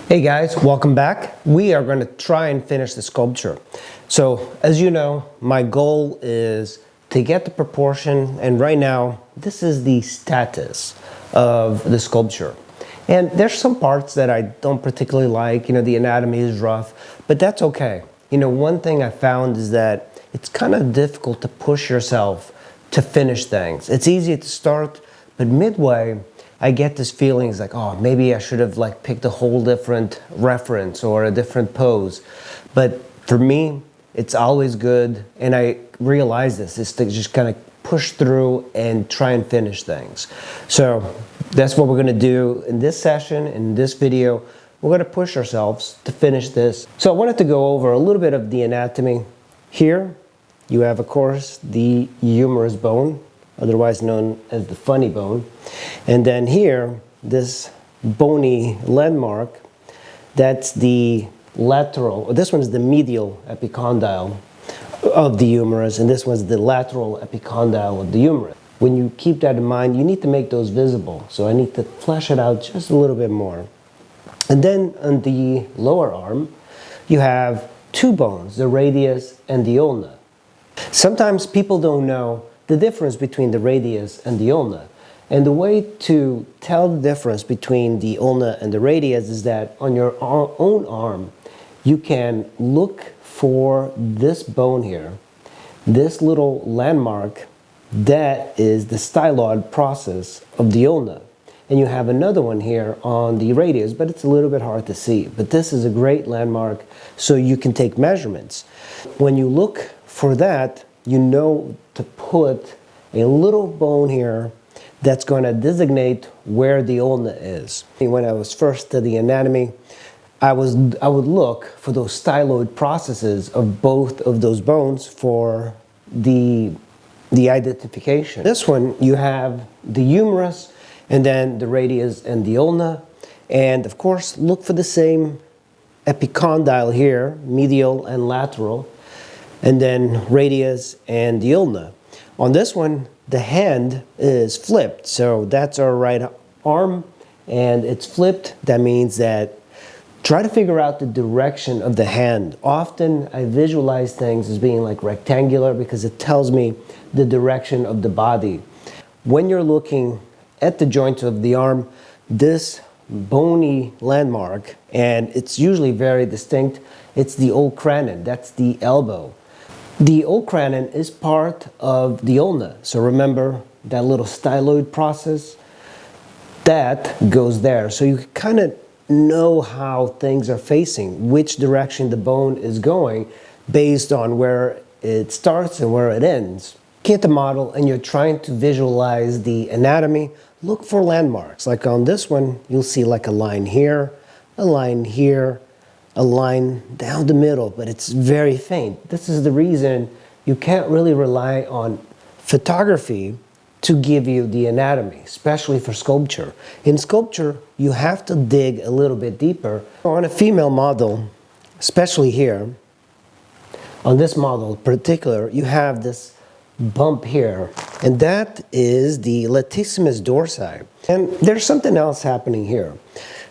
Hey guys, welcome back. We are going to try and finish the sculpture. So as you know, my goal is to get the proportion, and right now this is the status of the sculpture. And there's some parts that I don't particularly like, the anatomy is rough, but that's okay. One thing I found is that it's kind of difficult to push yourself to finish things. It's easy to start, but midway I get this feeling like, oh, maybe I should have picked a whole different reference or a different pose. But for me, it's always good, and I realize this, is to just kind of push through and try and finish things. So that's what we're going to do in this session, in this video. We're going to push ourselves to finish this. So I wanted to go over a little bit of the anatomy. Here you have, of course, the humerus bone, otherwise known as the funny bone. And then here, this bony landmark, that's the lateral, or this one is the medial epicondyle of the humerus, and this one's the lateral epicondyle of the humerus. When you keep that in mind, you need to make those visible. So I need to flesh it out just a little bit more. And then on the lower arm, you have two bones, the radius and the ulna. Sometimes people don't know the difference between the radius and the ulna. And the way to tell the difference between the ulna and the radius is that on your own arm, you can look for this bone here, this little landmark, that is the styloid process of the ulna. And you have another one here on the radius, but it's a little bit hard to see. But this is a great landmark, so you can take measurements. When you look for that, you know to put a little bone here that's going to designate where the ulna is. When I was first studying anatomy, I would look for those styloid processes of both of those bones for the identification. This one, you have the humerus, and then the radius and the ulna. And of course, look for the same epicondyle here, medial and lateral, and then radius and the ulna. On this one, the hand is flipped, so that's our right arm, and it's flipped. That means that try to figure out the direction of the hand. Often I visualize things as being rectangular because it tells me the direction of the body. When you're looking at the joints of the arm, this bony landmark, and it's usually very distinct, it's the olecranon, that's the elbow. The olecranon is part of the ulna, so remember that little styloid process? That goes there, so you kind of know how things are facing, which direction the bone is going based on where it starts and where it ends. Get the model and you're trying to visualize the anatomy, look for landmarks. Like on this one, you'll see a line here, a line here, a line down the middle, but it's very faint. This is the reason you can't really rely on photography to give you the anatomy, especially for sculpture. In sculpture, you have to dig a little bit deeper. On a female model, especially here, on this model in particular, you have this bump here, and that is the latissimus dorsi. And there's something else happening here.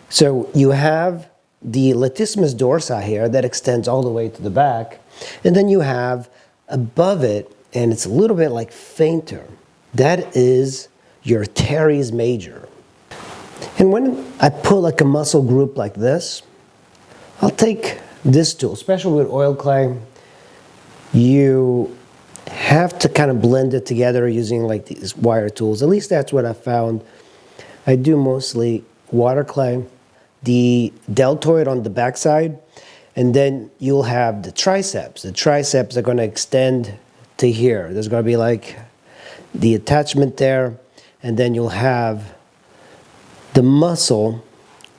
So you have the latissimus dorsi here that extends all the way to the back, and then you have above it, and it's a little bit fainter, that is your teres major. And when I put a muscle group like this, I'll take this tool, especially with oil clay. You have to kind of blend it together using these wire tools. At least that's what I found. I do mostly water clay, the deltoid on the backside, and then you'll have the triceps. The triceps are going to extend to here. There's going to be the attachment there, and then you'll have the muscle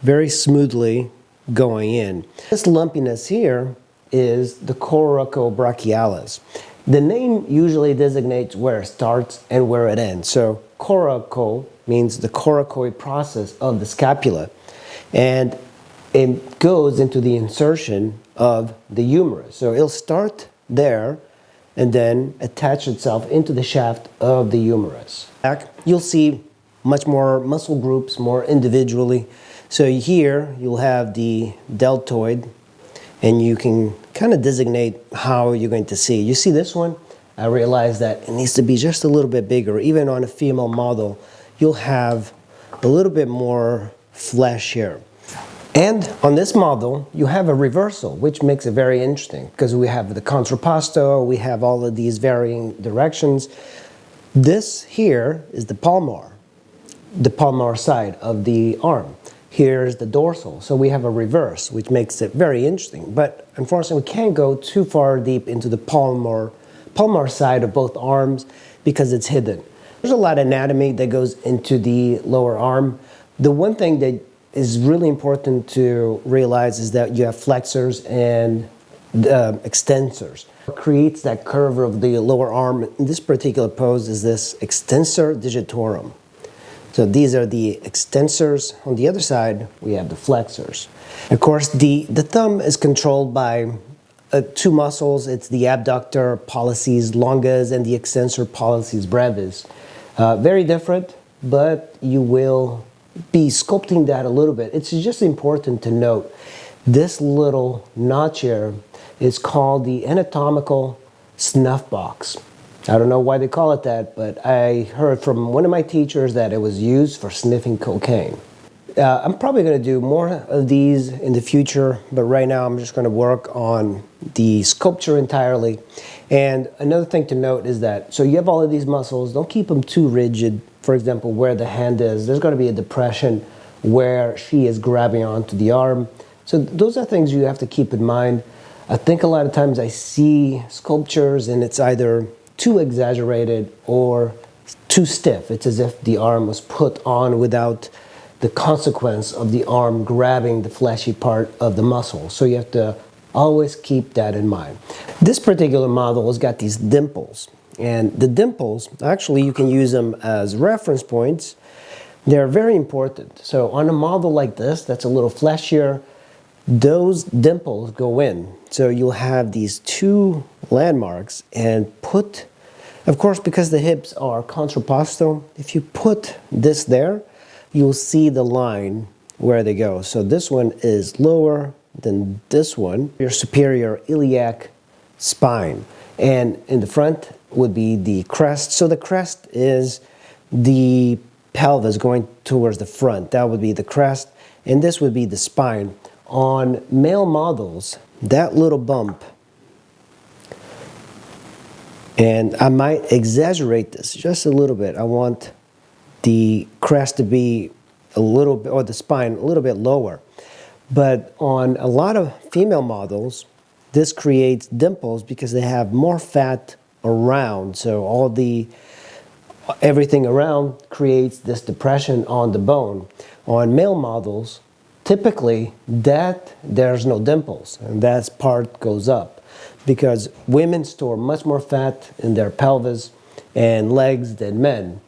very smoothly going in. This lumpiness here is the coracobrachialis. The name usually designates where it starts and where it ends. So coraco means the coracoid process of the scapula, and it goes into the insertion of the humerus. So it'll start there and then attach itself into the shaft of the humerus. You'll see much more muscle groups more individually. So here you'll have the deltoid, and you can kind of designate how you're going to see. You see this one? I realized that it needs to be just a little bit bigger. Even on a female model, you'll have a little bit more flesh here. And on this model, you have a reversal, which makes it very interesting because we have the contrapposto, we have all of these varying directions. This here is the palmar side of the arm. Here's the dorsal, so we have a reverse, which makes it very interesting. But unfortunately, we can't go too far deep into the palmar side of both arms because it's hidden. There's a lot of anatomy that goes into the lower arm. The one thing that is really important to realize is that you have flexors and extensors. What creates that curve of the lower arm in this particular pose is this extensor digitorum. So these are the extensors. On the other side, we have the flexors. Of course, the thumb is controlled by two muscles. It's the abductor pollicis longus and the extensor pollicis brevis. Very different, but you will be sculpting that a little bit. It's just important to note this little notch here is called the anatomical snuff box. I don't know why they call it that, but I heard from one of my teachers that it was used for sniffing cocaine. I'm probably going to do more of these in the future, but right now I'm just going to work on the sculpture entirely. And another thing to note is that, so you have all of these muscles, don't keep them too rigid. For example, where the hand is, there's going to be a depression where she is grabbing onto the arm. So those are things you have to keep in mind. I think a lot of times I see sculptures and it's either too exaggerated or too stiff. It's as if the arm was put on without the consequence of the arm grabbing the fleshy part of the muscle. So you have to always keep that in mind. This particular model has got these dimples. And the dimples, actually you can use them as reference points. They're very important. So on a model like this, that's a little fleshier, those dimples go in. So you'll have these two landmarks and put, of course, because the hips are contrapposto, if you put this there, you'll see the line where they go. So this one is lower than this one, your superior iliac spine. And in the front would be the crest. So the crest is the pelvis going towards the front. That would be the crest. And this would be the spine. On male models, that little bump, and I might exaggerate this just a little bit. I want the crest to be a little bit, or the spine a little bit lower. But on a lot of female models, this creates dimples because they have more fat around. So everything around creates this depression on the bone. On male models, typically there's no dimples, and that part goes up because women store much more fat in their pelvis and legs than men.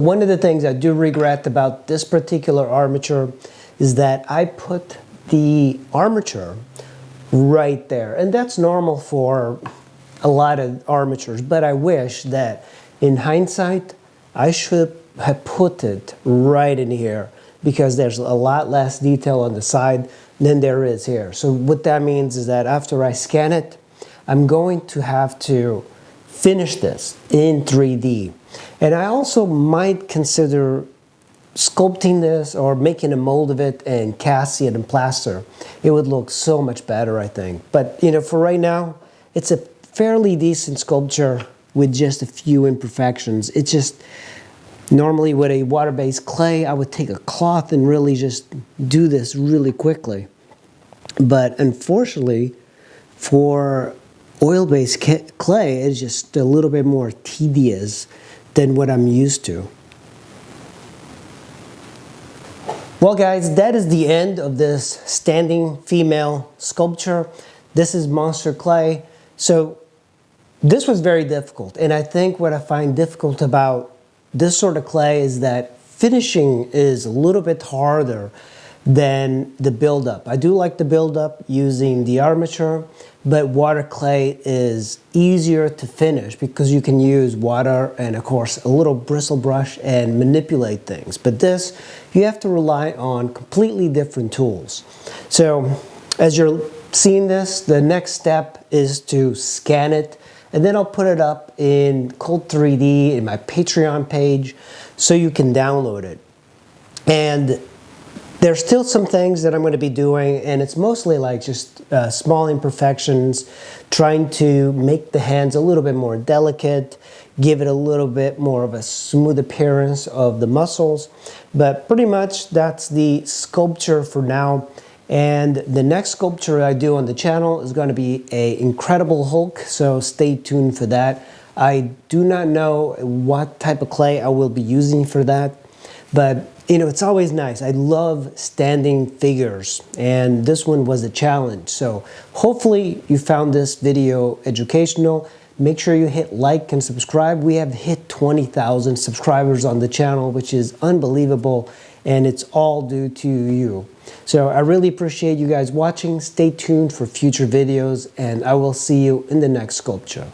one of the things I do regret about this particular armature is that I put the armature right there. And that's normal for a lot of armatures, but I wish that in hindsight, I should have put it right in here because there's a lot less detail on the side than there is here. So what that means is that after I scan it, I'm going to have to finish this in 3D. And I also might consider sculpting this or making a mold of it and casting it in plaster. It would look so much better, I think. But you know, for right now, it's a fairly decent sculpture with just a few imperfections. It's just, normally with a water-based clay, I would take a cloth and really just do this really quickly. But unfortunately, for oil-based clay, it's just a little bit more tedious than what I'm used to. Well guys, that is the end of this standing female sculpture. This is monster clay. So this was very difficult, and I think what I find difficult about this sort of clay is that finishing is a little bit harder than the buildup. I do like the buildup using the armature, but water clay is easier to finish because you can use water and of course a little bristle brush and manipulate things. But this, you have to rely on completely different tools. So as you're seeing this, the next step is to scan it, and then I'll put it up in Cold 3D in my Patreon page so you can download it. And there's still some things that I'm going to be doing, and it's mostly like just small imperfections, trying to make the hands a little bit more delicate, give it a little bit more of a smooth appearance of the muscles. But pretty much that's the sculpture for now. And the next sculpture I do on the channel is going to be an Incredible Hulk, so stay tuned for that. I do not know what type of clay I will be using for that, but you know, it's always nice. I love standing figures, and this one was a challenge. So hopefully you found this video educational. Make sure you hit like and subscribe. We have hit 20,000 subscribers on the channel, which is unbelievable, and it's all due to you. So I really appreciate you guys watching. Stay tuned for future videos, and I will see you in the next sculpture.